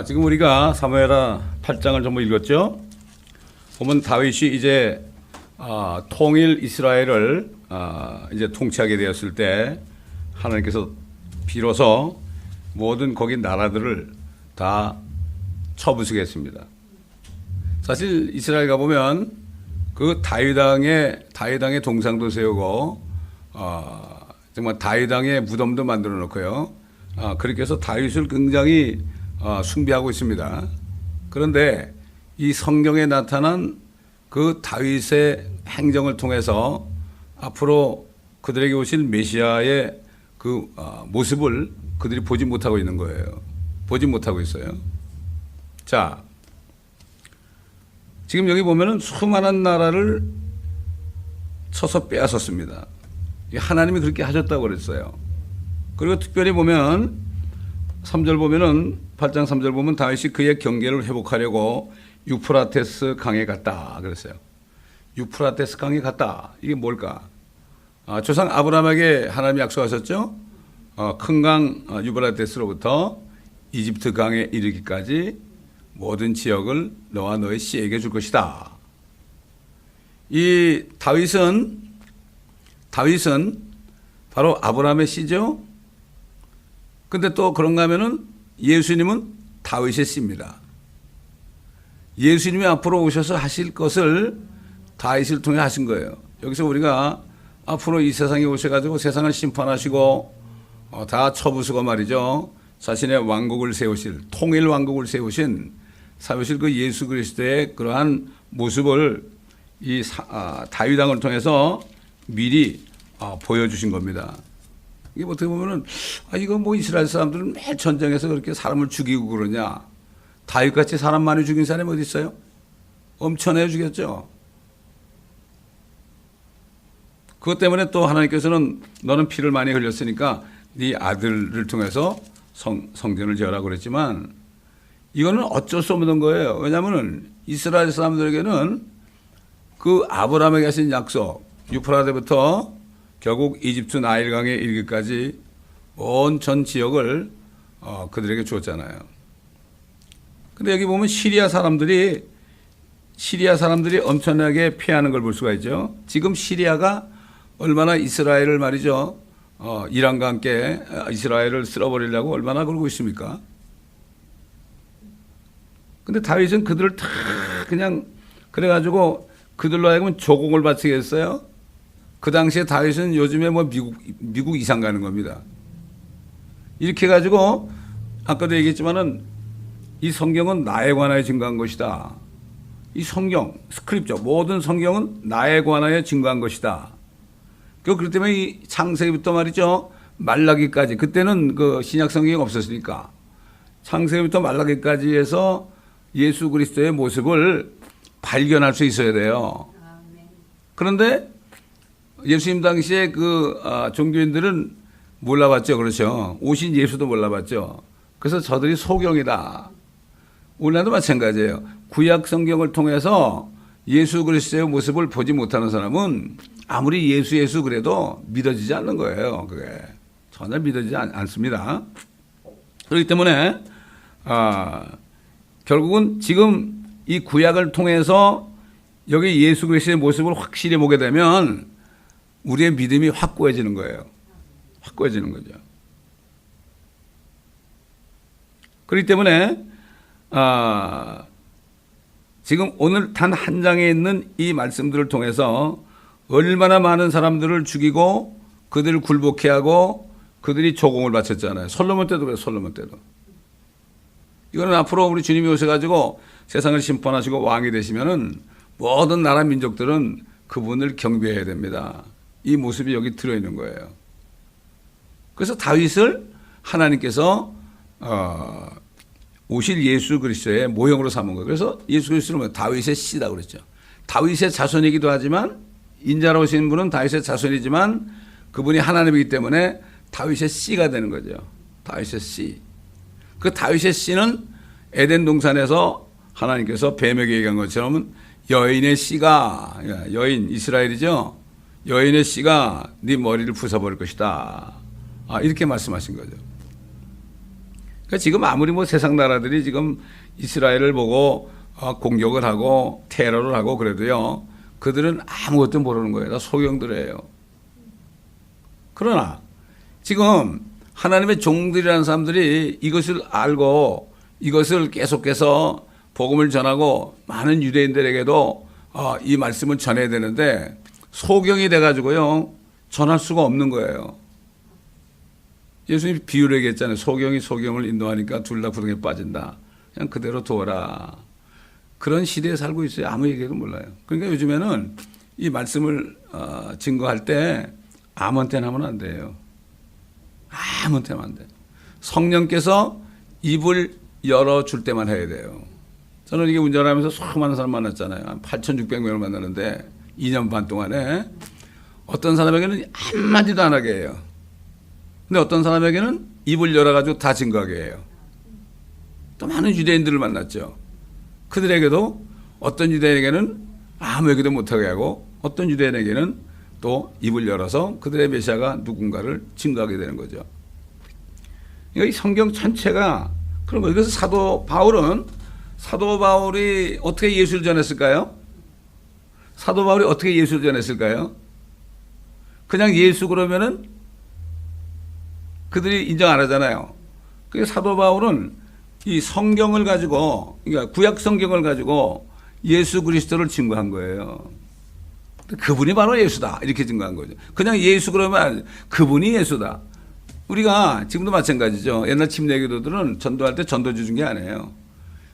지금 우리가 사무엘하 8장을 전부 읽었죠. 보면 다윗이 이제 통일 이스라엘을 이제 통치하게 되었을 때 하나님께서 비로소 모든 거기 나라들을 다 쳐부수겠습니다. 사실 이스라엘 가보면 그 다윗왕의 동상도 세우고 정말 다윗왕의 무덤도 만들어 놓고요. 그렇게 해서 다윗을 굉장히 숭배하고 있습니다. 그런데 이 성경에 나타난 그 다윗의 행정을 통해서 앞으로 그들에게 오실 메시아의 그 모습을 그들이 보지 못하고 있는 거예요. 보지 못하고 있어요. 자, 지금 여기 보면은 수많은 나라를 쳐서 빼앗았습니다. 하나님이 그렇게 하셨다고 그랬어요. 그리고 특별히 보면 3절 보면은 8장 3절 보면 다윗이 그의 경계를 회복하려고 유프라테스 강에 갔다 그랬어요. 유프라테스 강에 갔다. 이게 뭘까? 조상 아브라함에게 하나님이 약속하셨죠. 큰 강 유프라테스로부터 이집트 강에 이르기까지 모든 지역을 너와 너의 씨에게 줄 것이다. 이 다윗은 바로 아브라함의 씨죠. 근데 또 그런가 하면은 예수님은 다윗의 씨입니다. 예수님이 앞으로 오셔서 하실 것을 다윗을 통해 하신 거예요. 여기서 우리가 앞으로 이 세상에 오셔가지고 세상을 심판하시고 다 쳐부수고 말이죠. 자신의 왕국을 세우실, 통일 왕국을 세우신 그 예수 그리스도의 그러한 모습을 이 다윗왕을 통해서 미리 보여주신 겁니다. 이게 어떻게 보면은 이거 뭐 이스라엘 사람들은 매 전쟁에서 그렇게 사람을 죽이고 그러냐? 다윗같이 사람 많이 죽인 사람이 어디 있어요? 엄청나게 죽였죠. 그것 때문에 또 하나님께서는 너는 피를 많이 흘렸으니까 네 아들을 통해서 성전을 지어라 그랬지만 이거는 어쩔 수 없는 거예요. 왜냐하면 이스라엘 사람들에게는 그 아브라함에게 하신 약속 유프라테부터 결국 이집트 나일강에 이르기까지 온 전 지역을 그들에게 주었잖아요. 근데 여기 보면 시리아 사람들이 엄청나게 피하는 걸 볼 수가 있죠. 지금 시리아가 얼마나 이스라엘을 말이죠. 이란과 함께 이스라엘을 쓸어버리려고 얼마나 그러고 있습니까? 근데 다윗은 그들을 다 그냥 그래가지고 그들로 하여금 조공을 바치게 했어요. 그 당시에 다윗은 요즘에 뭐 미국 이상 가는 겁니다. 이렇게 해가지고 아까도 얘기했지만은 이 성경은 나에 관하여 증거한 것이다. 이 성경, 스크립처, 모든 성경은 나에 관하여 증거한 것이다. 그렇기 때문에 이 창세기부터 말이죠. 말라기까지, 그때는 그 신약 성경이 없었으니까 창세기부터 말라기까지 해서 예수 그리스도의 모습을 발견할 수 있어야 돼요. 그런데 예수님 당시에 그 종교인들은 몰라봤죠. 그렇죠. 오신 예수도 몰라봤죠. 그래서 저들이 소경이다. 우리나라도 마찬가지예요. 구약 성경을 통해서 예수 그리스도의 모습을 보지 못하는 사람은 아무리 예수 그래도 믿어지지 않는 거예요. 그게 전혀 믿어지지 않습니다. 그렇기 때문에 결국은 지금 이 구약을 통해서 여기 예수 그리스도의 모습을 확실히 보게 되면 우리의 믿음이 확고해지는 거예요. 확고해지는 거죠. 그렇기 때문에 지금 오늘 단 한 장에 있는 이 말씀들을 통해서 얼마나 많은 사람들을 죽이고 그들을 굴복해 하고 그들이 조공을 바쳤잖아요. 솔로몬 때도 그래요. 솔로몬 때도. 이거는 앞으로 우리 주님이 오셔가지고 세상을 심판하시고 왕이 되시면은 모든 나라 민족들은 그분을 경배해야 됩니다. 이 모습이 여기 들어있는 거예요. 그래서 다윗을 하나님께서 오실 예수 그리스도의 모형으로 삼은 거예요. 그래서 예수 그리스도는 다윗의 씨다 그랬죠. 다윗의 자손이기도 하지만 인자로 오신 분은 다윗의 자손이지만 그분이 하나님이기 때문에 다윗의 씨가 되는 거죠. 다윗의 씨. 그 다윗의 씨는 에덴 동산에서 하나님께서 뱀에게 얘기한 것처럼 여인의 씨가, 여인 이스라엘이죠. 여인의 씨가 네 머리를 부숴버릴 것이다. 이렇게 말씀하신 거죠. 그러니까 지금 아무리 뭐 세상 나라들이 지금 이스라엘을 보고 공격을 하고 테러를 하고 그래도요, 그들은 아무것도 모르는 거예요. 다 소경들이에요. 그러나 지금 하나님의 종들이라는 사람들이 이것을 알고 이것을 계속해서 복음을 전하고 많은 유대인들에게도 이 말씀을 전해야 되는데 소경이 돼가지고요, 전할 수가 없는 거예요. 예수님이 비유를 얘기했잖아요. 소경이 소경을 인도하니까 둘 다 구덩이에 빠진다. 그냥 그대로 둬라. 그런 시대에 살고 있어요. 아무 얘기도 몰라요. 그러니까 요즘에는 이 말씀을 증거할 때 아무한테나 하면 안 돼요. 아무한테나 안 돼요. 성령께서 입을 열어줄 때만 해야 돼요. 저는 이게 운전하면서 수많은 사람 만났잖아요. 한 8,600명을 만나는데 2년 반 동안에 어떤 사람에게는 한마디도 안 하게 해요. 근데 어떤 사람에게는 입을 열어가지고 다 증거하게 해요. 또 많은 유대인들을 만났죠. 그들에게도 어떤 유대인에게는 아무 얘기도 못하게 하고 어떤 유대인에게는 또 입을 열어서 그들의 메시아가 누군가를 증거하게 되는 거죠. 그러니까 이 성경 전체가 그런 거예요. 그래서 사도 바울이 어떻게 예수를 전했을까요? 사도 바울이 어떻게 예수를 전했을까요? 그냥 예수 그러면은 그들이 인정 안 하잖아요. 그래서 사도 바울은 이 성경을 가지고, 그러니까 구약 성경을 가지고 예수 그리스도를 증거한 거예요. 그분이 바로 예수다. 이렇게 증거한 거죠. 그냥 예수 그러면 그분이 예수다. 우리가 지금도 마찬가지죠. 옛날 침례교도들은 전도할 때 전도주 준 게 아니에요.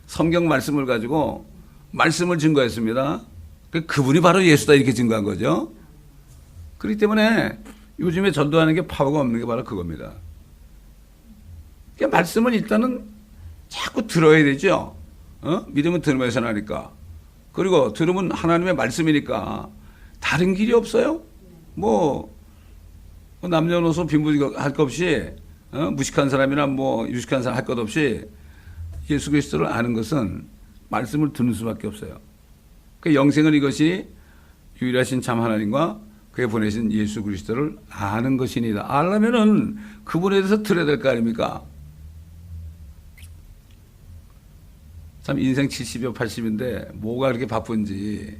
성경 말씀을 가지고 말씀을 증거했습니다. 그분이 바로 예수다. 이렇게 증거한 거죠. 그렇기 때문에 요즘에 전도하는 게 파워가 없는 게 바로 그겁니다. 그러니까 말씀을 일단은 자꾸 들어야 되죠. 믿음은 들으면서 나니까. 그리고 들으면 하나님의 말씀이니까 다른 길이 없어요. 뭐 남녀노소 빈부할 것 없이 무식한 사람이나 뭐 유식한 사람 할 것 없이 예수 그리스도를 아는 것은 말씀을 듣는 수밖에 없어요. 그 영생은 이것이 유일하신 참 하나님과 그에 보내신 예수 그리스도를 아는 것이니다. 알려면은 그분에 대해서 들어야 될 거 아닙니까? 참 인생 70여 80인데 뭐가 그렇게 바쁜지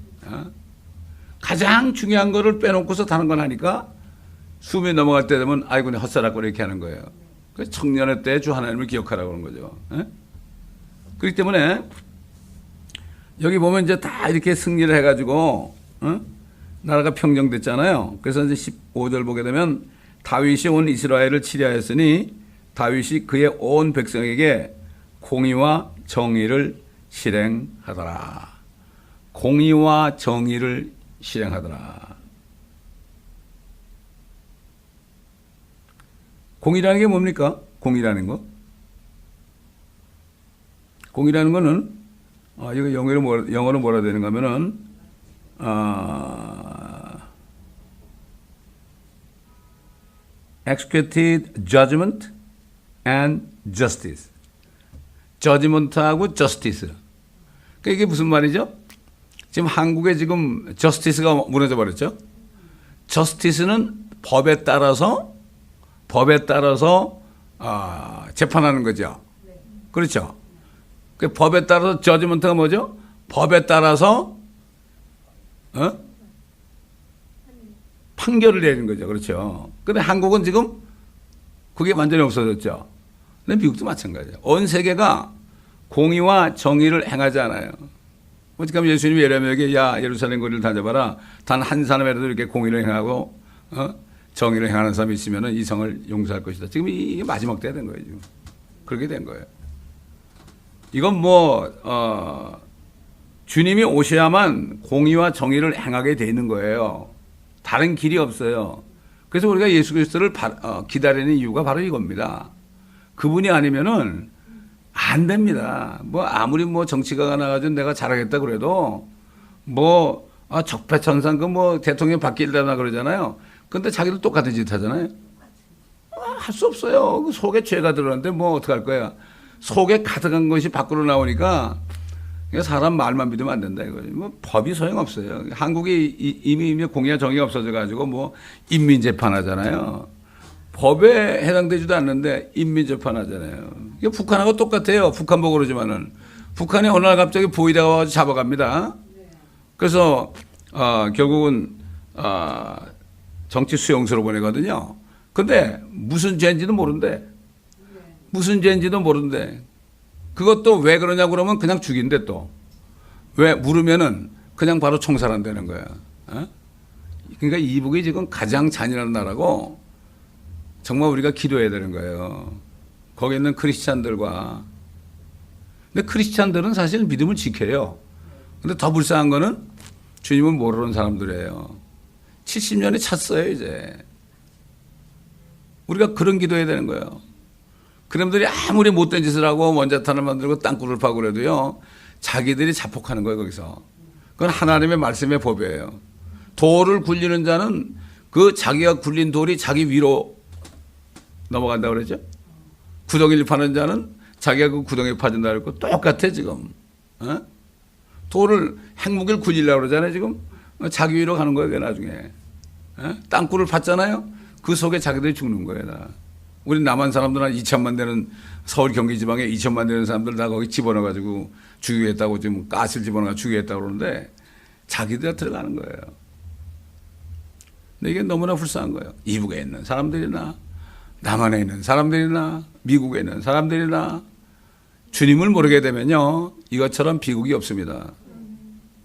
가장 중요한 거를 빼놓고서 다른 걸 하니까 수명이 넘어갈 때 되면 아이고 내 헛살았고 이렇게 하는 거예요. 그래서 청년의 때 주 하나님을 기억하라고 하는 거죠. 그렇기 때문에 여기 보면 이제 다 이렇게 승리를 해가지고 나라가 평정됐잖아요. 그래서 이제 15절 보게 되면 다윗이 온 이스라엘을 치리하였으니 다윗이 그의 온 백성에게 공의와 정의를 실행하더라. 공의와 정의를 실행하더라. 공의라는 게 뭡니까? 공의라는 거? 공의라는 거는 이거 영어로 뭐라 되는가 하면은 executed judgment and justice. judgment하고 justice. 그러니까 이게 무슨 말이죠? 지금 한국에 지금 justice가 무너져 버렸죠. justice는 법에 따라서 재판하는 거죠. 그렇죠. 그 법에 따라서 judgment가 뭐죠? 법에 따라서 판결을 내리는 거죠. 그렇죠. 근데 한국은 지금 그게 완전히 없어졌죠. 근데 미국도 마찬가지예요. 온 세계가 공의와 정의를 행하지 않아요. 어떻게 하면 예수님이 예레미야에게 야 예루살렘 거리를 다녀봐라. 단 한 사람이라도 이렇게 공의를 행하고 정의를 행하는 사람이 있으면 이 성을 용서할 것이다. 지금 이게 마지막 때가 된 거예요. 지금. 그렇게 된 거예요. 이건 주님이 오셔야만 공의와 정의를 행하게 돼 있는 거예요. 다른 길이 없어요. 그래서 우리가 예수 그리스도를 기다리는 이유가 바로 이겁니다. 그분이 아니면은 안 됩니다. 뭐 아무리 뭐 정치가가 나가지고 내가 잘하겠다 그래도 적폐천상 대통령 바뀔려나 그러잖아요. 근데 자기도 똑같은 짓 하잖아요. 할 수 없어요. 그 속에 죄가 들어갔는데 어떡할 거야. 속에 가득한 것이 밖으로 나오니까 사람 말만 믿으면 안 된다 이거지. 법이 소용없어요. 한국이 이미 공의와 정의가 없어져 가지고 인민재판 하잖아요. 법에 해당되지도 않는데 인민재판하잖아요. 이게 북한하고 똑같아요. 북한 보고 그러지만은 북한이 어느 날 갑자기 보이다가 와서 잡아갑니다. 그래서 결국은 정치 수용소로 보내거든요. 근데 무슨 죄인지도 모른대. 무슨 죄인지도 모른대. 그것도 왜 그러냐고 그러면 그냥 죽인대 또. 왜 물으면은 그냥 바로 총살한다는 거야. 어? 그러니까 이북이 지금 가장 잔인한 나라고 정말 우리가 기도해야 되는 거예요. 거기 있는 크리스찬들과. 근데 크리스찬들은 사실 믿음을 지켜요. 근데 더 불쌍한 거는 주님을 모르는 사람들이에요. 70년이 찼어요, 이제. 우리가 그런 기도해야 되는 거예요. 그놈들이 아무리 못된 짓을 하고 원자탄을 만들고 땅굴을 파고 그래도요, 자기들이 자폭하는 거예요, 거기서. 그건 하나님의 말씀의 법이에요. 돌을 굴리는 자는 그 자기가 굴린 돌이 자기 위로 넘어간다고 그러죠. 구덩이를 파는 자는 자기가 그 구덩이에 빠진다 그랬고 똑같아 지금. 어? 돌을 핵무기를 굴리려고 그러잖아요 지금. 자기 위로 가는 거예요 나중에. 어? 땅굴을 팠잖아요. 그 속에 자기들이 죽는 거예요 다. 우리 남한 사람들 한 2천만 되는 서울 경기 지방에 2천만 되는 사람들 다 거기 집어넣어가지고 죽이겠다고 지금 가스를 집어넣어 죽이겠다고 그러는데 자기들이 들어가는 거예요. 근데 이게 너무나 불쌍한 거예요. 이북에 있는 사람들이나 남한에 있는 사람들이나 미국에 있는 사람들이나 주님을 모르게 되면요 이것처럼 비극이 없습니다.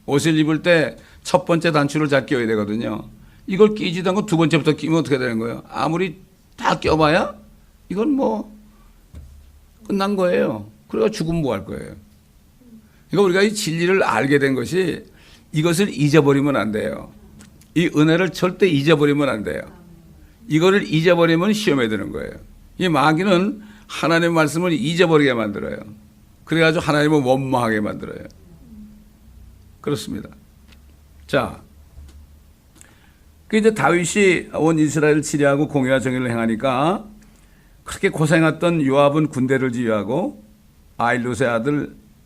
옷을 입을 때 첫 번째 단추를 잘 끼워야 되거든요. 이걸 끼지도 않고 두 번째부터 끼면 어떻게 되는 거예요? 아무리 다 껴봐야 이건 뭐 끝난 거예요. 그래가 죽으면 뭐 할 거예요. 그러니까 우리가 이 진리를 알게 된 것이 이것을 잊어버리면 안 돼요. 이 은혜를 절대 잊어버리면 안 돼요. 이거를 잊어버리면 시험에 드는 거예요. 이 마귀는 하나님의 말씀을 잊어버리게 만들어요. 그래가지고 하나님을 원망하게 만들어요. 그렇습니다. 자, 그 이제 다윗이 온 이스라엘을 치리하고 공의와 정의를 행하니까 그렇게 고생했던 요압은 군대를 지휘하고 아일롯의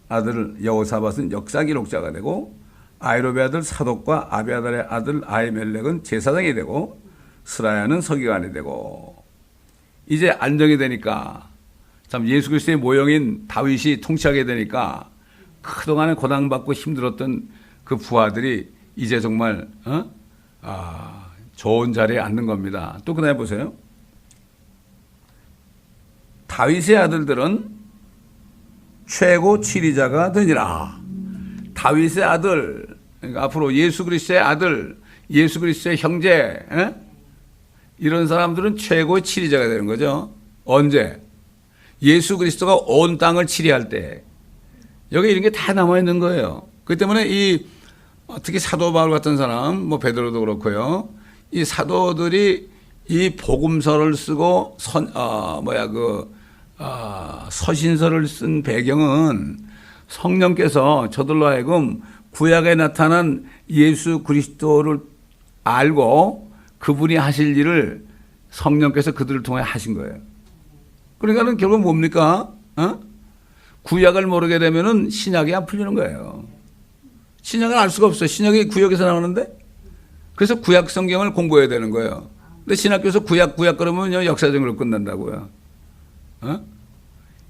아들 여호사밧은 역사 기록자가 되고 아이롭의 아들 사독과 아비아달의 아들 아히멜렉은 제사장이 되고 스라야는 서기관이 되고 이제 안정이 되니까 참 예수 그리스도의 모형인 다윗이 통치하게 되니까 그동안에 고난받고 힘들었던 그 부하들이 이제 정말 좋은 자리에 앉는 겁니다. 또 그다음에 보세요. 다윗의 아들들은 최고 치리자가 되니라. 다윗의 아들, 그러니까 앞으로 예수 그리스도의 아들, 예수 그리스도의 형제, 이런 사람들은 최고의 치리자가 되는 거죠. 언제? 예수 그리스도가 온 땅을 치리할 때. 여기 이런 게 다 남아 있는 거예요. 그렇기 때문에 특히 사도 바울 같은 사람, 뭐 베드로도 그렇고요. 이 사도들이 이 복음서를 쓰고 서신서를 쓴 배경은 성령께서 저들로 하여금 구약에 나타난 예수 그리스도를 알고 그분이 하실 일을 성령께서 그들을 통해 하신 거예요. 그러니까는 결국 뭡니까? 구약을 모르게 되면은 신약이 안 풀리는 거예요. 신약을 알 수가 없어요. 신약이 구약에서 나오는데. 그래서 구약 성경을 공부해야 되는 거예요. 근데 신학교에서 구약 그러면요 역사적으로 끝난다고요.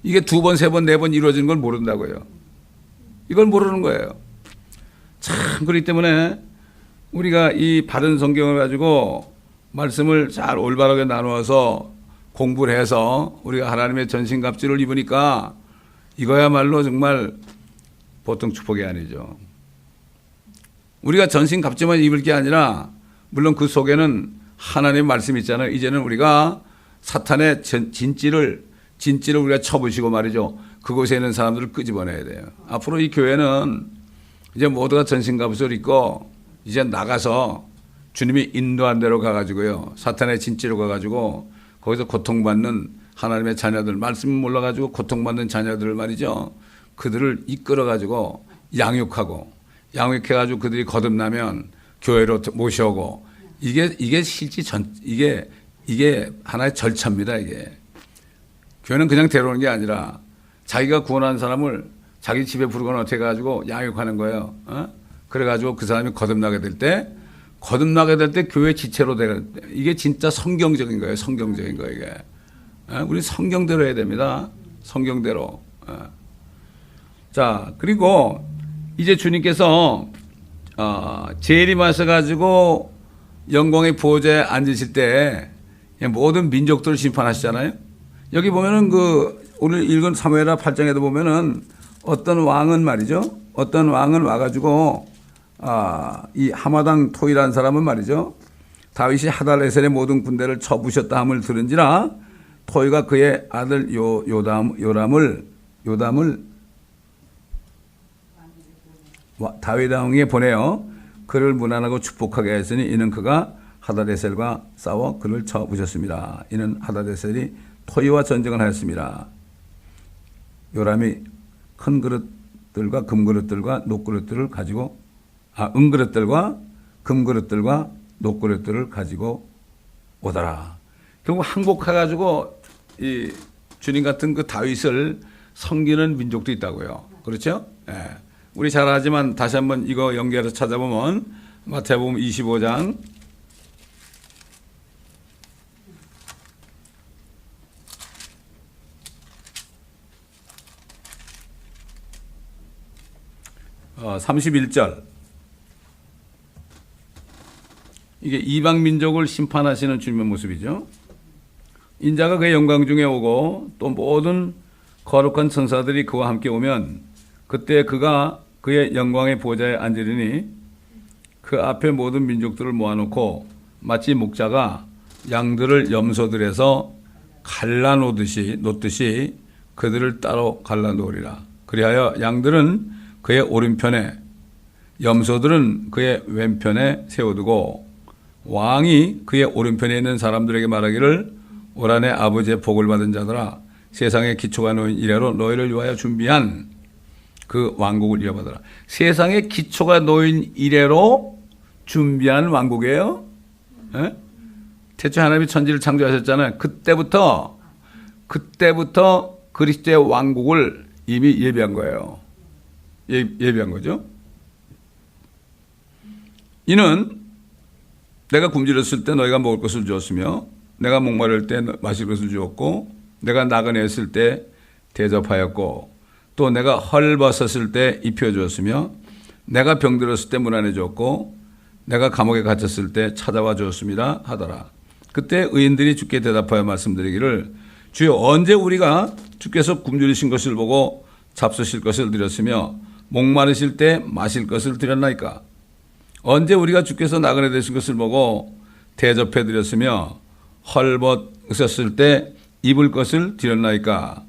이게 두 번, 세 번, 네 번 이루어지는 걸 모른다고요. 이걸 모르는 거예요. 참 그렇기 때문에 우리가 이 바른 성경을 가지고 말씀을 잘 올바르게 나누어서 공부를 해서 우리가 하나님의 전신갑주를 입으니까 이거야말로 정말 보통 축복이 아니죠. 우리가 전신갑주만 입을 게 아니라 물론 그 속에는 하나님의 말씀이 있잖아요. 이제는 우리가 사탄의 진찌를 우리가 쳐부시고 말이죠. 그곳에 있는 사람들을 끄집어내야 돼요. 앞으로 이 교회는 이제 모두가 전신갑옷을 입고 이제 나가서 주님이 인도한 대로 가가지고요. 사탄의 진찌로 가가지고 거기서 고통받는 하나님의 자녀들, 말씀 몰라가지고 고통받는 자녀들을 말이죠. 그들을 이끌어가지고 양육해가지고 그들이 거듭나면 교회로 모셔오고 이게 실제 이게 하나의 절차입니다. 이게 교회는 그냥 데려오는 게 아니라 자기가 구원한 사람을 자기 집에 부르거나 어떻게 해가지고 양육하는 거예요. 그래가지고 그 사람이 거듭나게 될 때 거듭나게 될 때 교회 지체로 되는 이게 진짜 성경적인 거예요. 성경적인 거 이게. 우리 성경대로 해야 됩니다. 성경대로. 자, 그리고 이제 주님께서 재림하셔가지고 영광의 보호자에 앉으실 때 모든 민족들을 심판하시잖아요. 여기 보면은 오늘 읽은 사무엘하 8장에도 보면은 어떤 왕은 말이죠. 어떤 왕은 와가지고 이 하마당 토이라는 사람은 말이죠. 다윗이 하달레셀의 모든 군대를 쳐부셨다 함을 들은지라 토이가 그의 아들 요담을 다윗 왕에게 보내어 그를 무난하고 축복하게 했으니 이는 그가 하다데셀과 싸워 그를 쳐부셨습니다. 이는 하다데셀이 토이와 전쟁을 하였습니다. 요람이 큰 그릇들과 금그릇들과 녹그릇들을 가지고 은그릇들과 금그릇들과 녹그릇들을 가지고 오더라. 결국 항복해가지고 이 주님 같은 그 다윗을 섬기는 민족도 있다고요. 그렇죠? 예. 우리 잘 알지만 다시 한번 이거 연결해서 찾아보면 마태복음 25장 31절. 이게 이방 민족을 심판하시는 주님의 모습이죠. 인자가 그의 영광 중에 오고 또 모든 거룩한 천사들이 그와 함께 오면 그때 그가 그의 영광의 보좌에 앉으리니 그 앞에 모든 민족들을 모아놓고 마치 목자가 양들을 염소들에서 놓듯이 그들을 따로 갈라놓으리라. 그리하여 양들은 그의 오른편에 염소들은 그의 왼편에 세워두고 왕이 그의 오른편에 있는 사람들에게 말하기를 올 한해 아버지의 복을 받은 자들아 세상의 기초가 놓인 이래로 너희를 위하여 준비한 그 왕국을 이어받아라. 세상의 기초가 놓인 이래로 준비한 왕국이에요. 예? 태초에 하나님이 천지를 창조하셨잖아요. 그때부터 그리스도의 왕국을 이미 예비한 거예요. 예비한 거죠. 이는 내가 굶주렸을 때 너희가 먹을 것을 주었으며 내가 목마를 때 마실 것을 주었고 내가 나그네였을 때 대접하였고 또 내가 헐벗었을 때 입혀주었으며 내가 병들었을 때 문안해 주었고 내가 감옥에 갇혔을 때 찾아와 주었습니다 하더라. 그때 의인들이 주께 대답하여 말씀드리기를 주여 언제 우리가 주께서 굶주리신 것을 보고 잡수실 것을 드렸으며 목마르실 때 마실 것을 드렸나이까. 언제 우리가 주께서 나그네 되신 것을 보고 대접해 드렸으며 헐벗으셨을 때 입을 것을 드렸나이까.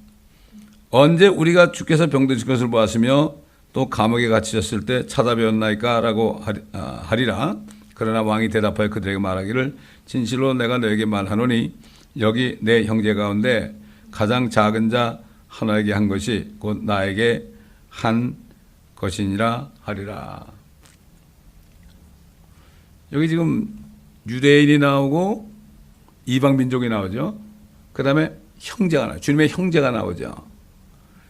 언제 우리가 주께서 병드신 것을 보았으며 또 감옥에 갇히셨을 때 찾아뵈었나이까 라고 하리라. 그러나 왕이 대답하여 그들에게 말하기를 진실로 내가 너에게 말하노니 여기 내 형제 가운데 가장 작은 자 하나에게 한 것이 곧 나에게 한 것이니라 하리라. 여기 지금 유대인이 나오고 이방 민족이 나오죠. 그 다음에 형제가 나와요. 주님의 형제가 나오죠.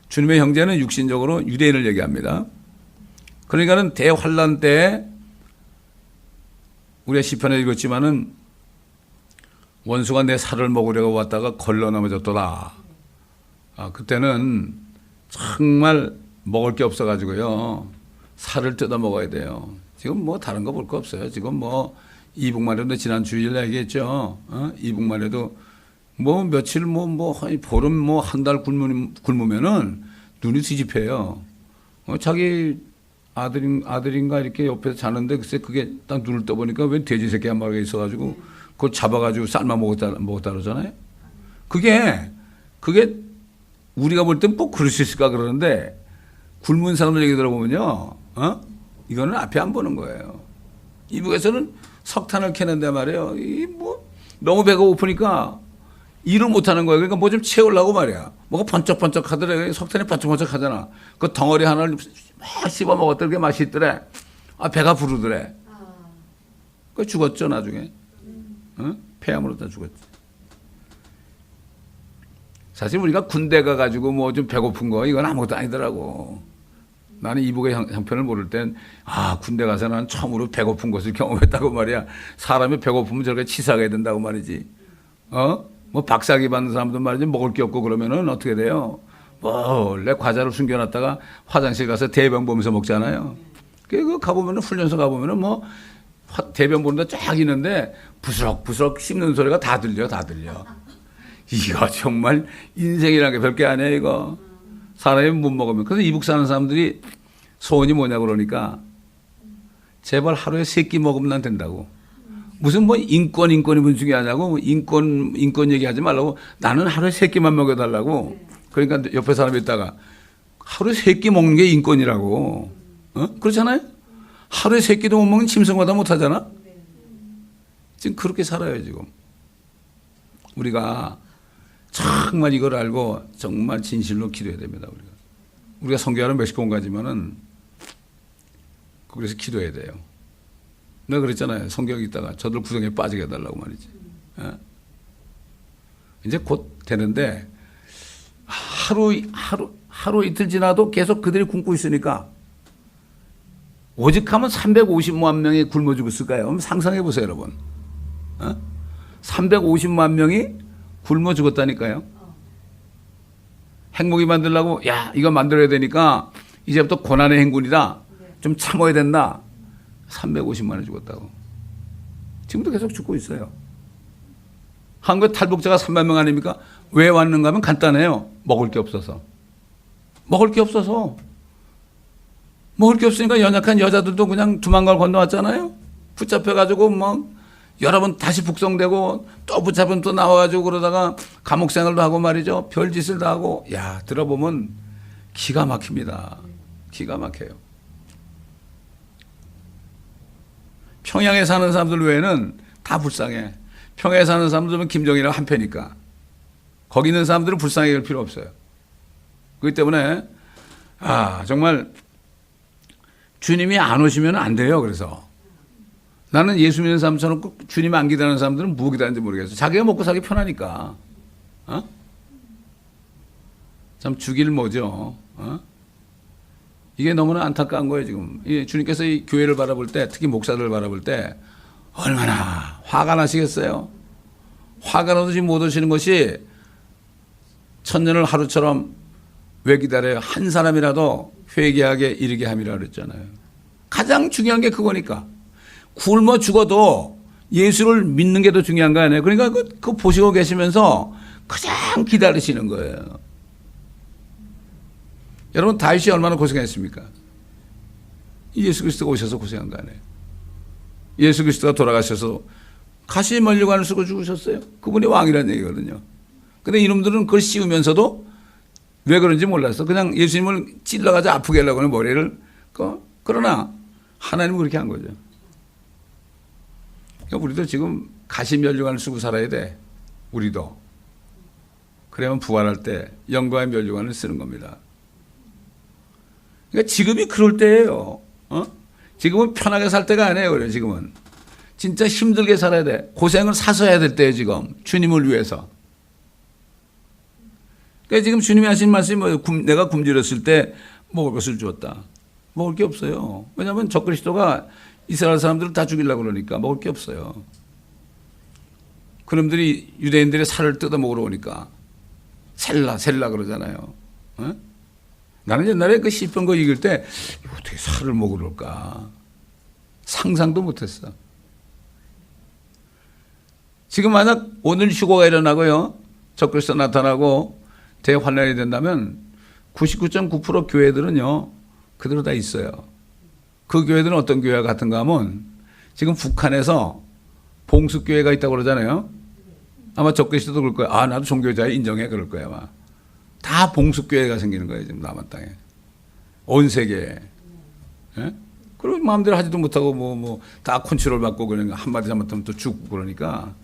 주님의 형제는 육신적으로 유대인을 얘기합니다. 그러니까는 대환란 때 우리가 시편에 읽었지만은 원수가 내 살을 먹으려고 왔다가 걸러 넘어졌도다. 그때는 정말 먹을 게 없어가지고요. 살을 뜯어 먹어야 돼요. 지금 뭐 다른 거 볼 거 없어요. 지금 뭐 이북만 해도 지난 주일에 얘기했죠. 이북만 해도 뭐 며칠 보름 한 달 굶으면은 눈이 뒤집혀요. 자기 아들인가 이렇게 옆에서 자는데 글쎄 그게 딱 눈을 떠보니까 왜 돼지 새끼 한 마리가 있어가지고 그걸 잡아가지고 삶아 먹었다 그러잖아요. 그게 우리가 볼 땐 꼭 그럴 수 있을까 그러는데 굶은 사람들 얘기 들어보면요. 이거는 앞에 안 보는 거예요. 이북에서는 석탄을 캐는데 말이에요. 너무 배가 고프니까 일을 못 하는 거예요. 그러니까 뭐 좀 채우려고 말이야. 뭐가 번쩍번쩍 하더래. 석탄이 번쩍번쩍 하잖아. 그 덩어리 하나를 막 씹어 먹었더니 그게 맛이 있더래. 배가 부르더래. 그 죽었죠, 나중에. 폐암으로 다 죽었지. 사실 우리가 군대 가가지고 뭐 좀 배고픈 거, 이건 아무것도 아니더라고. 나는 이북의 형편을 모를 땐, 군대 가서 난 처음으로 배고픈 것을 경험했다고 말이야. 사람이 배고프면 저렇게 치사하게 된다고 말이지. 뭐 박사기 받는 사람도 말이지 먹을 게 없고 그러면은 어떻게 돼요? 원래 과자를 숨겨놨다가 화장실 가서 대변 보면서 먹잖아요. 그 가보면은 훈련소 가보면은 뭐 대변 보는데 쫙 있는데 부스럭부스럭 씹는 소리가 다 들려. 이거 정말 인생이라는 게 별게 아니에요, 이거. 사람이 못 먹으면. 그래서 이북 사는 사람들이 소원이 뭐냐고 그러니까 제발 하루에 3끼 먹으면 난 된다고. 무슨 뭐 인권이 무슨 중요하냐고. 인권 얘기하지 말라고. 나는 하루에 3끼만 먹여달라고. 그러니까 옆에 사람이 있다가 하루에 3끼 먹는 게 인권이라고. 그렇잖아요? 하루에 3끼도 못 먹는 짐승보다 못하잖아? 지금 그렇게 살아요, 지금. 우리가 정말 이걸 알고 정말 진실로 기도해야 됩니다. 우리가 선교하러 멕시코 온 가지만은 그래서 기도해야 돼요. 내가 그랬잖아요. 성경에 있다가 저들 구덩이에 빠지게 해달라고 말이지. 이제 곧 되는데 하루 이틀 지나도 계속 그들이 굶고 있으니까 오직 하면 350만 명이 굶어 죽었을까요? 그럼 상상해 보세요, 여러분. 350만 명이 굶어 죽었다니까요. 핵무기 만들려고 이거 만들어야 되니까 이제부터 고난의 행군이다. 좀 참아야 된다. 350만이 죽었다고. 지금도 계속 죽고 있어요. 한국에 탈북자가 3만 명 아닙니까? 왜 왔는가 하면 간단해요. 먹을 게 없어서. 먹을 게 없으니까 연약한 여자들도 그냥 두만강 건너왔잖아요. 붙잡혀가지고 여러 번 다시 북송되고 또 붙잡으면 또 나와가지고 그러다가 감옥 생활도 하고 말이죠. 별짓을 다 하고. 들어보면 기가 막힙니다. 기가 막혀요. 평양에 사는 사람들 외에는 다 불쌍해. 평양에 사는 사람들은 김정일이랑 한패니까. 거기 있는 사람들은 불쌍해 할 필요 없어요. 그렇기 때문에 정말 주님이 안 오시면 안 돼요. 그래서 나는 예수 믿는 사람처럼 주님 안 기다리는 사람들은 뭐 기다리는지 모르겠어. 자기가 먹고 살기 편하니까. 참 주길 뭐죠. 이게 너무나 안타까운 거예요, 지금. 주님께서 이 교회를 바라볼 때, 특히 목사들을 바라볼 때 얼마나 화가 나시겠어요. 화가 나도 지금 못 오시는 것이 천년을 하루처럼 왜 기다려요? 한 사람이라도 회개하게 이르게 함이라 그랬잖아요. 가장 중요한 게 그거니까. 굶어 죽어도 예수를 믿는 게 더 중요한 거 아니에요? 그러니까 그거 보시고 계시면서 그냥 기다리시는 거예요. 여러분 다윗이 얼마나 고생했습니까? 예수 그리스도가 오셔서 고생한 거 아니에요? 예수 그리스도가 돌아가셔서 가시 면류관을 쓰고 죽으셨어요. 그분이 왕이라는 얘기거든요. 근데 이놈들은 그걸 씌우면서도 왜 그런지 몰랐어. 그냥 예수님을 찔러가지고 아프게 하려고 하는 머리를. 그러나 하나님은 그렇게 한 거죠. 그러니까 우리도 지금 가시 면류관을 쓰고 살아야 돼. 우리도. 그러면 부활할 때 영광의 면류관을 쓰는 겁니다. 그러니까 지금이 그럴 때예요. 지금은 편하게 살 때가 아니에요. 그래 지금은. 진짜 힘들게 살아야 돼. 고생을 사서 해야 될 때예요. 지금. 주님을 위해서. 그러니까 지금 주님이 하신 말씀이 뭐예요? 내가 굶주렸을 때 먹을 것을 주었다. 먹을 게 없어요. 왜냐하면 적그리스도가 이스라엘 사람들을 다 죽이려고 그러니까 먹을 게 없어요. 그놈들이 유대인들의 살을 뜯어 먹으러 오니까 셀라 그러잖아요. 나는 옛날에 그 시편 거 읽을 때 어떻게 살을 먹으러 올까 상상도 못했어. 지금 만약 오늘 휴거가 일어나고요. 적그리스도 나타나고 대환란이 된다면 99.9% 교회들은요. 그대로 다 있어요. 그 교회들은 어떤 교회와 같은가 하면 지금 북한에서 봉숙교회가 있다고 그러잖아요. 아마 적그리스도도 그럴 거야. 나도 종교자에 인정해 그럴 거야 아마. 다 봉숙교회가 생기는 거예요 지금 남한 땅에. 온 세계에. 예? 그리고 마음대로 하지도 못하고 다 컨트롤 받고 그냥 한마디 잘못하면 또 죽고 그러니까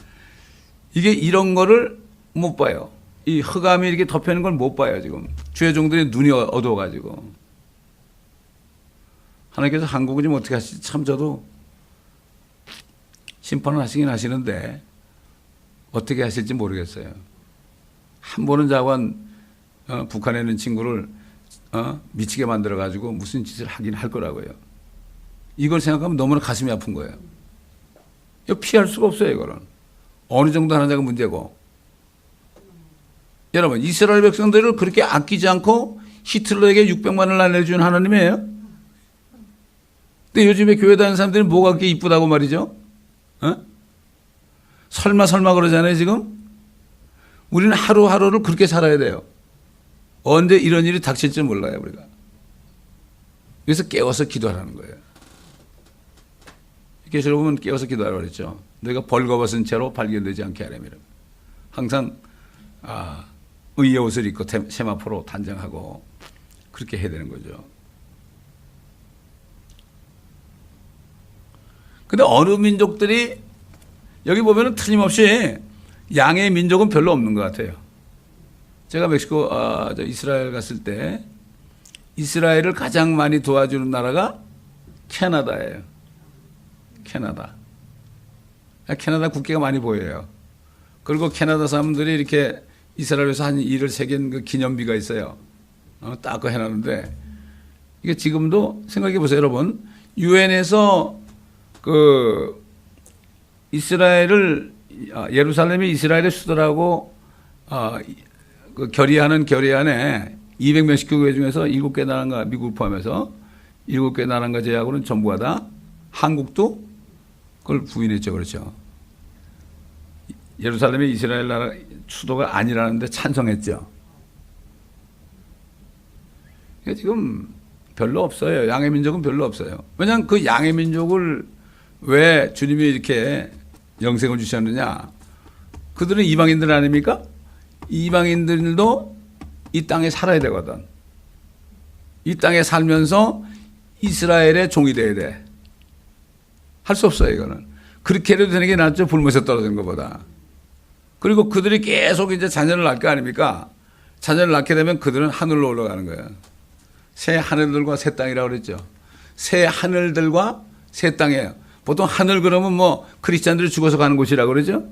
이게 이런 거를 못 봐요. 이 흑암이 이렇게 덮여있는 걸 못 봐요 지금. 주의 종들의 눈이 어두워가지고. 하나님께서 한국은 좀 어떻게 하실지 참 저도 심판을 하시긴 하시는데 어떻게 하실지 모르겠어요. 한 번은 자관 북한에 있는 친구를 미치게 만들어 가지고 무슨 짓을 하긴 할 거라고요. 이걸 생각하면 너무나 가슴이 아픈 거예요. 이거 피할 수가 없어요. 이거는 어느 정도 하느냐가 문제고. 여러분, 이스라엘 백성들을 그렇게 아끼지 않고 히틀러에게 600만을 날려준 하나님이에요. 근데 요즘에 교회 다니는 사람들이 뭐가 그렇게 이쁘다고 말이죠? 설마 그러잖아요, 지금? 우리는 하루하루를 그렇게 살아야 돼요. 언제 이런 일이 닥칠지 몰라요, 우리가. 그래서 깨워서 기도하라는 거예요. 이렇게 여러분 깨워서 기도하라고 그랬죠. 너희가 벌거벗은 채로 발견되지 않게 하려면. 항상, 의의 옷을 입고 세마포로 단장하고 그렇게 해야 되는 거죠. 근데 어느 민족들이 여기 보면은 틀림없이 양의 민족은 별로 없는 것 같아요. 제가 멕시코, 이스라엘 갔을 때 이스라엘을 가장 많이 도와주는 나라가 캐나다예요. 캐나다 국기가 많이 보여요. 그리고 캐나다 사람들이 이렇게 이스라엘에서 한 일을 새긴 그 기념비가 있어요. 딱 그거 해놨는데 이게 지금도 생각해 보세요, 여러분. 유엔에서 그 이스라엘을 예루살렘이 이스라엘의 수도라고 그 결의안에 200몇십 개 교회 중에서 7개 나라인가 미국 포함해서 7개 나라인가 제하고는 전부가 다 한국도 그걸 부인했죠. 그렇죠. 예루살렘이 이스라엘 나라 수도가 아니라는데 찬성했죠. 그러니까 지금 별로 없어요. 양의 민족은 별로 없어요. 왜냐하면 그 양의 민족을 왜 주님이 이렇게 영생을 주셨느냐. 그들은 이방인들 아닙니까? 이방인들도 이 땅에 살아야 되거든. 이 땅에 살면서 이스라엘의 종이 돼야 돼. 할 수 없어요, 이거는. 그렇게 해도 되는 게 낫죠, 불못에 떨어지는 것보다. 그리고 그들이 계속 이제 자녀를 낳을 거 아닙니까? 자녀를 낳게 되면 그들은 하늘로 올라가는 거예요. 새 하늘들과 새 땅이라고 그랬죠. 새 하늘들과 새 땅이에요. 보통 하늘 그러면 뭐 크리스찬들이 죽어서 가는 곳이라고 그러죠?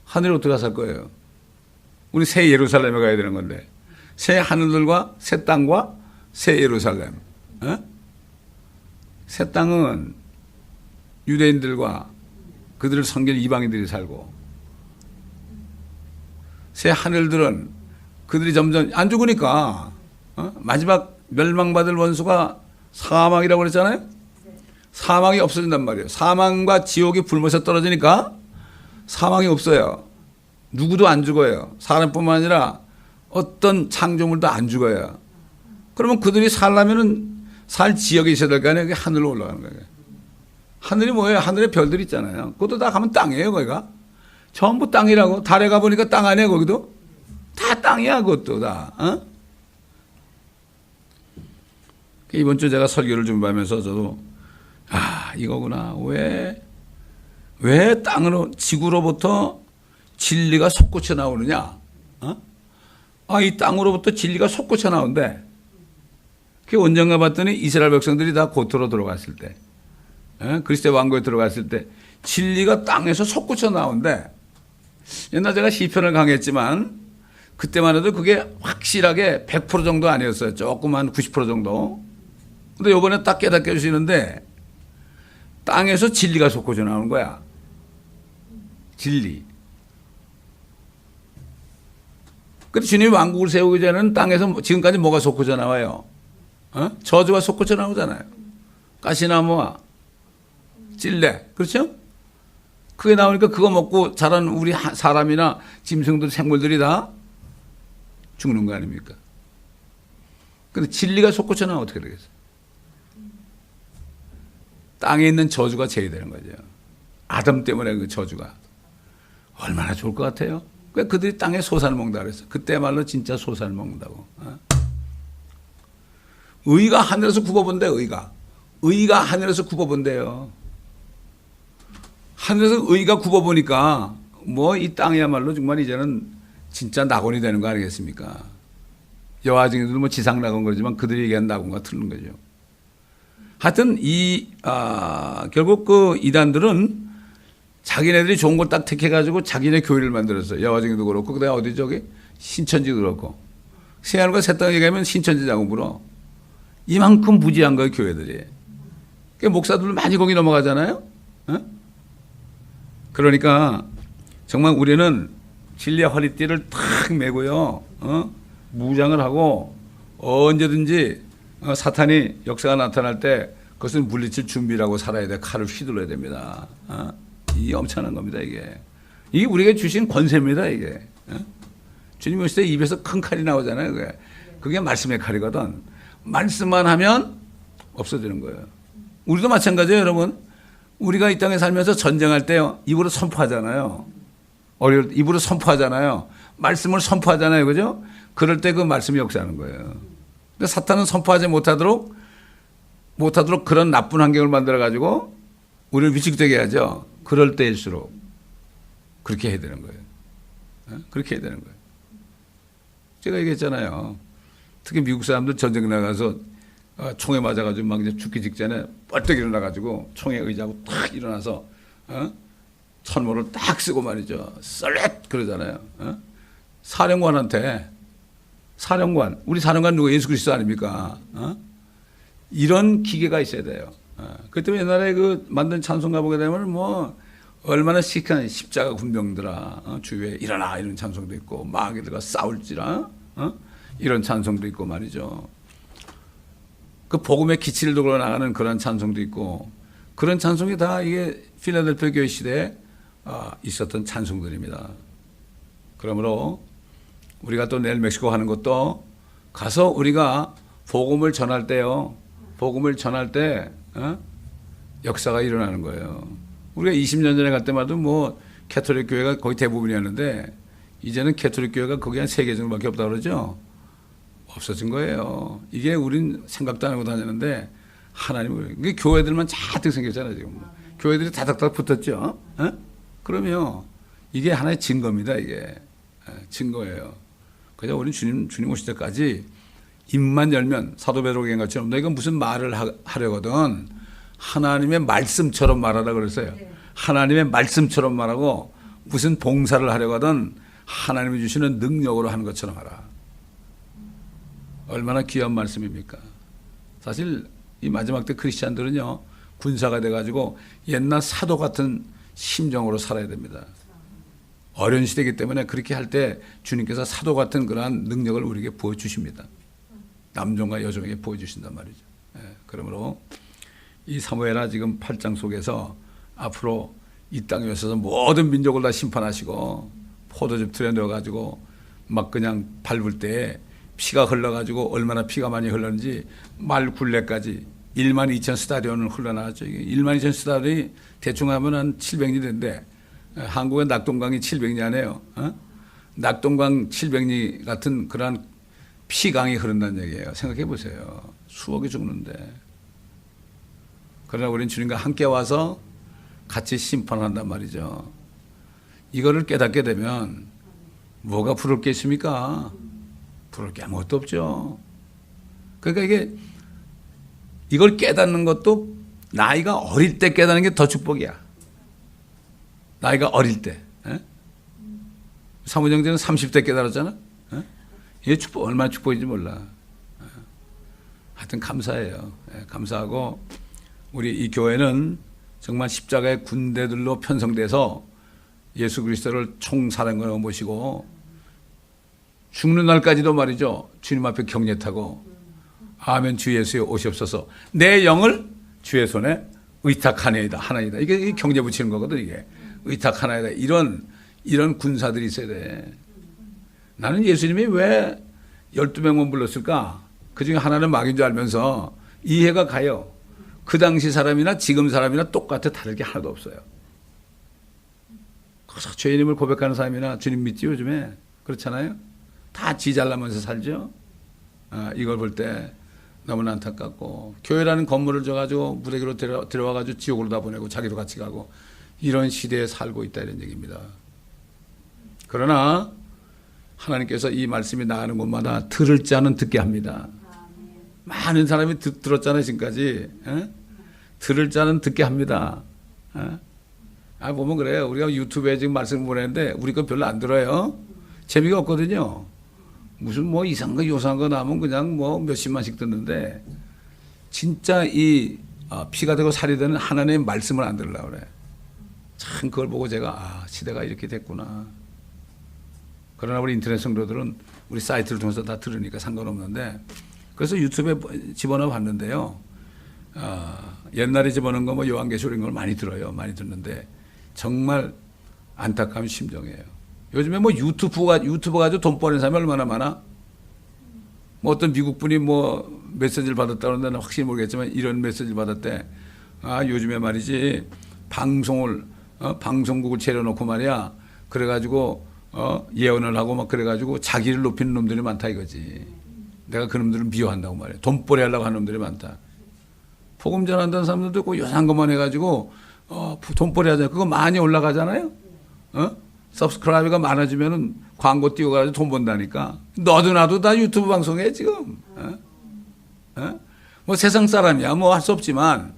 하늘에 어떻게 살 거예요? 우리 새 예루살렘에 가야 되는 건데. 새 하늘들과 새 땅과 새 예루살렘. 새 땅은 유대인들과 그들을 섬길 이방인들이 살고, 새 하늘들은 그들이 점점 안 죽으니까 마지막 멸망받을 원수가 사망이라고 그랬잖아요. 사망이 없어진단 말이에요. 사망과 지옥이 불못에 떨어지니까 사망이 없어요. 누구도 안 죽어요. 사람뿐만 아니라 어떤 창조물도 안 죽어요. 그러면 그들이 살려면은 살 지역에 있어야 될 거 아니에요. 그게 하늘로 올라가는 거예요. 하늘이 뭐예요? 하늘에 별들 있잖아요. 그것도 다 가면 땅이에요, 거기가. 전부 땅이라고. 달에 가보니까 땅 아니에요, 거기도? 다 땅이야, 그것도 다. 이번 주 제가 설교를 준비하면서 저도, 이거구나. 왜 땅으로, 지구로부터 진리가 솟구쳐 나오느냐? 이 땅으로부터 진리가 솟구쳐 나오는데, 그게 언젠가 봤더니 이스라엘 백성들이 다 고토로 들어갔을 때, 그리스도의 왕국에 들어갔을 때, 진리가 땅에서 솟구쳐 나오는데, 옛날 제가 시편을 강의했지만, 그때만 해도 그게 확실하게 100% 정도 아니었어요. 조금 한 90% 정도. 근데 요번에 딱 깨닫게 해주시는데, 땅에서 진리가 솟구쳐 나오는 거야. 진리. 근데 주님이 왕국을 세우기 전에는 땅에서 지금까지 뭐가 솟구쳐 나와요? 저주가 솟구쳐 나오잖아요. 가시나무와 찔레. 그렇죠? 그게 나오니까 그거 먹고 자란 우리 사람이나 짐승들, 생물들이 다 죽는 거 아닙니까? 근데 진리가 솟구쳐 나오면 어떻게 되겠어요? 땅에 있는 저주가 제외되는 거죠. 아담 때문에 그 저주가. 얼마나 좋을 것 같아요? 그들이 땅에 소산을 먹는다 그랬어요. 그때말로 진짜 소산을 먹는다고. 의가 하늘에서 굽어본대, 의가. 의가 하늘에서 굽어본대요. 하늘에서 의가 굽어보니까 뭐 이 땅이야말로 정말 이제는 진짜 낙원이 되는 거 아니겠습니까? 여호와 증인들도 뭐 지상 낙원 그러지만 그들이 얘기한 낙원과 틀린 거죠. 하여튼 결국 그 이단들은 자기네들이 좋은 걸 딱 택해가지고 자기네 교회를 만들었어요. 여호와 증인도 그렇고 그다음에 어디 저기 신천지도 그렇고 새하늘과 새 땅에 가면 신천지 작업으로 이만큼 부지한 거예요, 교회들이. 그러니까 목사들도 많이 거기 넘어가잖아요. 어? 그러니까 정말 우리는 진리의 허리띠를 탁 메고요, 무장을 하고 언제든지 사탄이 역사가 나타날 때 그것을 물리칠 준비라고 살아야 돼. 칼을 휘둘러야 됩니다. 이게 엄청난 겁니다, 이게. 이게 우리에게 주신 권세입니다, 이게. 주님 오실 때 입에서 큰 칼이 나오잖아요. 그게 말씀의 칼이거든. 말씀만 하면 없어지는 거예요. 우리도 마찬가지예요, 여러분. 우리가 이 땅에 살면서 전쟁할 때 입으로 선포하잖아요. 입으로 선포하잖아요. 말씀을 선포하잖아요, 그죠? 그럴 때 그 말씀이 역사하는 거예요. 근데 사탄은 선포하지 못하도록 그런 나쁜 환경을 만들어가지고 우리를 위축되게 하죠. 그럴 때일수록 그렇게 해야 되는 거예요. 그렇게 해야 되는 거예요. 제가 얘기했잖아요. 특히 미국 사람들 전쟁 나가서 총에 맞아가지고 막 이제 죽기 직전에 뻘떡 일어나가지고 총에 의지하고 탁 일어나서 천모를 딱 쓰고 말이죠. 썰렛 그러잖아요. 사령관 우리 사령관 누구 예수 그리스도 아닙니까? 이런 기계가 있어야 돼요. 그 때문에 옛날에 그 만든 찬송가 보게 되면 뭐 얼마나 시크한 십자가 군병들아 주위에 일어나 이런 찬송도 있고 마귀들과 싸울지라 이런 찬송도 있고 말이죠. 그 복음의 기치를 들고 나가는 그런 찬송도 있고 그런 찬송이 다 이게 필라델피아 교회 시대에 있었던 찬송들입니다. 그러므로 우리가 또 내일 멕시코 가는 것도 가서 우리가 복음을 전할 때요. 복음을 전할 때 역사가 일어나는 거예요. 우리가 20년 전에 갈 때마다 뭐 캐톨릭 교회가 거의 대부분이었는데 이제는 캐톨릭 교회가 거기 한 3개 정도밖에 없다고 그러죠. 없어진 거예요. 이게 우린 생각도 안 하고 다녔는데 하나님을 이게 교회들만 잔뜩 생겼잖아요. 지금 교회들이 다닥다닥 붙었죠. 그러면 이게 하나의 증거입니다. 이게 증거예요. 그래서 우리는 주님 오실 때까지 입만 열면 사도 베드로경처럼 너희가 무슨 말을 하려거든 하나님의 말씀처럼 말하라 그랬어요. 하나님의 말씀처럼 말하고 무슨 봉사를 하려거든 하나님이 주시는 능력으로 하는 것처럼 하라. 얼마나 귀한 말씀입니까? 사실 이 마지막 때 크리스찬들은요 군사가 돼가지고 옛날 사도 같은 심정으로 살아야 됩니다. 어려운 시대이기 때문에 그렇게 할 때 주님께서 사도 같은 그러한 능력을 우리에게 보여주십니다. 남종과 여종에게 보여주신단 말이죠. 그러므로 이 사무엘하 지금 8장 속에서 앞으로 이 땅에 오셔서 모든 민족을 다 심판하시고 포도즙 틀에 넣어가지고 막 그냥 밟을 때 피가 흘러가지고 얼마나 피가 많이 흘렀는지 말 굴레까지 1만 2천 스타디온을 흘러나왔죠. 1만 2천 스타디온이 대충 하면 한 700리 된데 한국의 낙동강이 700리 아니에요. 낙동강 700리 같은 그러한 피강이 흐른다는 얘기예요. 생각해 보세요. 수억이 죽는데. 그러나 우리는 주님과 함께 와서 같이 심판한단 말이죠. 이거를 깨닫게 되면 뭐가 부를 게 있습니까? 부를 게 아무것도 없죠. 그러니까 이걸 깨닫는 것도 나이가 어릴 때 깨닫는 게 더 축복이야. 나이가 어릴 때. 사무장제는 30대 깨달았잖아. 이게 축복, 얼마나 축복인지 몰라. 하여튼 감사해요. 감사하고 우리 이 교회는 정말 십자가의 군대들로 편성돼서 예수 그리스도를 총사령관으로 모시고 죽는 날까지도 말이죠. 주님 앞에 경례 타고 아멘 주 예수여 오시옵소서 내 영을 주의 손에 의탁하나이다. 하나이다. 이게 경제 붙이는 거거든. 이게 의탁하나이다. 이런 군사들이 있어야 돼. 나는 예수님이 왜 12명만 불렀을까? 그중에 하나는 마귀인 줄 알면서 이해가 가요. 그 당시 사람이나 지금 사람이나 똑같아. 다를 게 하나도 없어요. 죄인임을 고백하는 사람이나 주님 믿지 요즘에? 그렇잖아요? 다 지 잘나면서 살죠? 이걸 볼 때 너무나 안타깝고 교회라는 건물을 줘가지고 무대기로 들어와가지고 지옥으로 다 보내고 자기도 같이 가고 이런 시대에 살고 있다 이런 얘기입니다. 그러나 하나님께서 이 말씀이 나가는 곳마다 들을 자는 듣게 합니다. 많은 사람이 들었잖아요 지금까지. 들을 자는 듣게 합니다. 보면 그래요. 우리가 유튜브에 지금 말씀 보내는데 우리 거 별로 안 들어요. 재미가 없거든요. 무슨 뭐 이상한 거 요상한 거 나면 그냥 뭐 몇십만씩 듣는데 진짜 이 피가 되고 살이 되는 하나님의 말씀을 안 들으려고 그래. 참 그걸 보고 제가 시대가 이렇게 됐구나. 그러나 우리 인터넷 성도들은 우리 사이트를 통해서 다 들으니까 상관없는데 그래서 유튜브에 집어넣어 봤는데요. 옛날에 집어넣은 거 뭐 요한계시록 이런 걸 많이 들어요. 많이 듣는데 정말 안타까운 심정이에요. 요즘에 뭐 유튜브 가지고 돈 버는 사람이 얼마나 많아? 뭐 어떤 미국 분이 뭐 메시지를 받았다고 하는데 확실히 모르겠지만 이런 메시지를 받았대. 요즘에 말이지 방송국을 차려놓고 말이야. 그래가지고 예언을 하고 막 그래가지고 자기를 높이는 놈들이 많다 이거지. 내가 그 놈들을 미워한다고 말이야. 돈벌이 하려고 하는 놈들이 많다. 복음 전한다는 사람들도 있고 요상한 것만 해가지고 돈벌이 하잖아요. 그거 많이 올라가잖아요. 서브스크라이버가 많아지면은 광고 띄워가지고 돈 번다니까. 너도 나도 다 유튜브 방송해 지금. 뭐 세상 사람이야 뭐 할 수 없지만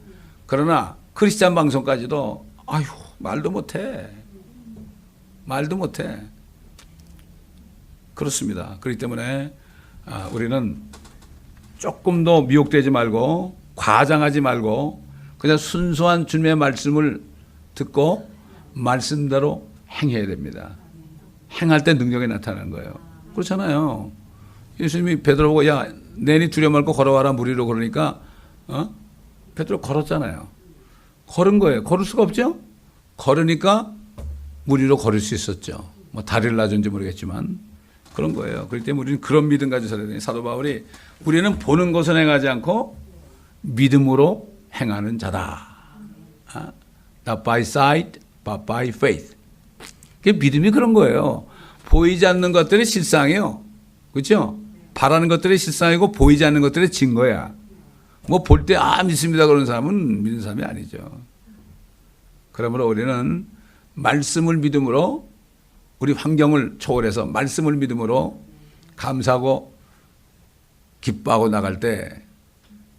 그러나 크리스찬 방송까지도 아휴 말도 못해. 그렇습니다. 그렇기 때문에 우리는 조금 더 미혹되지 말고 과장하지 말고 그냥 순수한 주님의 말씀을 듣고 말씀대로 행해야 됩니다. 행할 때 능력이 나타나는 거예요. 그렇잖아요. 예수님이 베드로 보고 야 내니 두려워 말고 걸어와라 무리로 그러니까 베드로 걸었잖아요. 걸은 거예요. 걸을 수가 없죠. 걸으니까 무리로 걸을 수 있었죠. 뭐 다리를 놔준지 모르겠지만 그런 거예요. 그렇기 때문에 우리는 그런 믿음 가지고 살아야 돼요. 사도 바울이 우리는 보는 것은 행하지 않고 믿음으로 행하는 자다. Not by sight, but by faith. 그게 믿음이 그런 거예요. 보이지 않는 것들이 실상이에요. 그렇죠? 바라는 것들이 실상이고 보이지 않는 것들이 증거야. 뭐 볼 때 믿습니다 그런 사람은 믿는 사람이 아니죠. 그러므로 우리는 말씀을 믿음으로 우리 환경을 초월해서 말씀을 믿음으로 감사하고 기뻐하고 나갈 때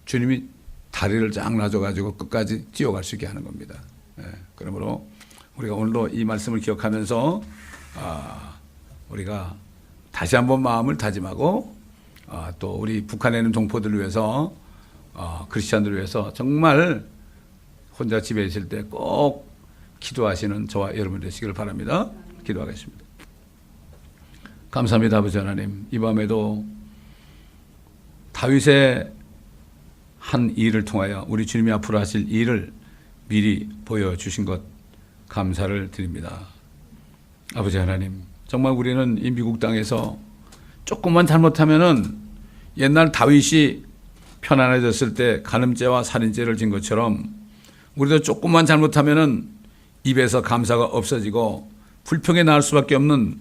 주님이 다리를 쫙 놔줘가지고 끝까지 뛰어갈 수 있게 하는 겁니다. 그러므로 우리가 오늘도 이 말씀을 기억하면서 우리가 다시 한번 마음을 다짐하고 또 우리 북한에 있는 동포들을 위해서 크리스찬들을 위해서 정말 혼자 집에 있을 때 꼭 기도하시는 저와 여러분 되시기를 바랍니다. 기도하겠습니다. 감사합니다. 아버지 하나님, 이 밤에도 다윗의 한 일을 통하여 우리 주님이 앞으로 하실 일을 미리 보여주신 것 감사를 드립니다. 아버지 하나님, 정말 우리는 이 미국 땅에서 조금만 잘못하면은 옛날 다윗이 편안해졌을 때 간음죄와 살인죄를 진 것처럼 우리도 조금만 잘못하면은 입에서 감사가 없어지고 불평에 나올 수밖에 없는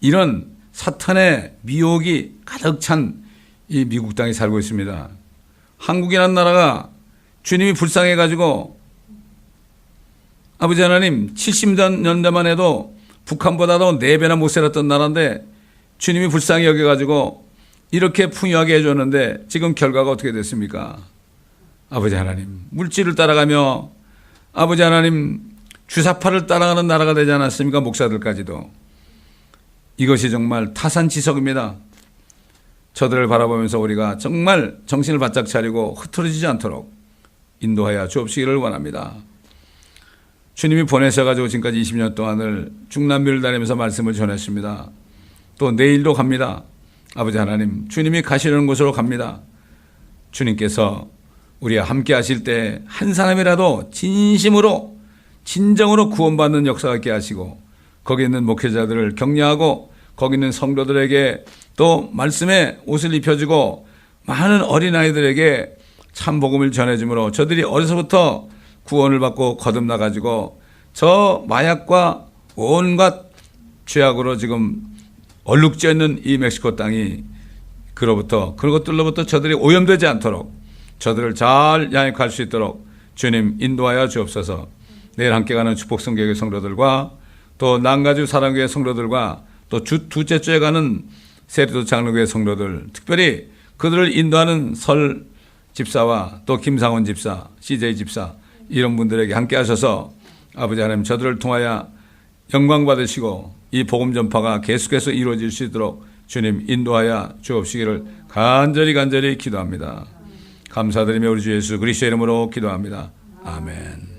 이런 사탄의 미혹이 가득 찬 이 미국 땅에 살고 있습니다. 한국이라는 나라가 주님이 불쌍해가지고 아버지 하나님 70년대만 해도 북한보다도 4배나 못 살았던 나라인데 주님이 불쌍히 여겨가지고 이렇게 풍요하게 해줬는데 지금 결과가 어떻게 됐습니까? 아버지 하나님, 물질을 따라가며 아버지 하나님 주사파를 따라가는 나라가 되지 않았습니까? 목사들까지도. 이것이 정말 타산지석입니다. 저들을 바라보면서 우리가 정말 정신을 바짝 차리고 흐트러지지 않도록 인도하여 주옵시기를 원합니다. 주님이 보내셔가지고 지금까지 20년 동안을 중남미를 다니면서 말씀을 전했습니다. 또 내일도 갑니다. 아버지 하나님, 주님이 가시려는 곳으로 갑니다. 주님께서 우리와 함께 하실 때 한 사람이라도 진심으로 진정으로 구원받는 역사가 있게 하시고 거기 있는 목회자들을 격려하고 거기 있는 성도들에게 또 말씀의 옷을 입혀주고 많은 어린아이들에게 참 복음을 전해주므로 저들이 어려서부터 구원을 받고 거듭나가지고 저 마약과 온갖 죄악으로 지금 얼룩져 있는 이 멕시코 땅이 그런 것들로부터 저들이 오염되지 않도록 저들을 잘 양육할 수 있도록 주님 인도하여 주옵소서. 내일 함께 가는 축복성교회 성도들과 또 난가주 사랑교회 성도들과 또 두째 주에 가는 세리도 장로교회 성도들, 특별히 그들을 인도하는 설 집사와 또 김상원 집사, CJ 집사 이런 분들에게 함께 하셔서 아버지 하나님 저들을 통하여 영광 받으시고 이 복음 전파가 계속해서 이루어질 수 있도록 주님 인도하여 주옵시기를 간절히 기도합니다. 감사드리며 우리 주 예수 그리스도의 이름으로 기도합니다. 아멘.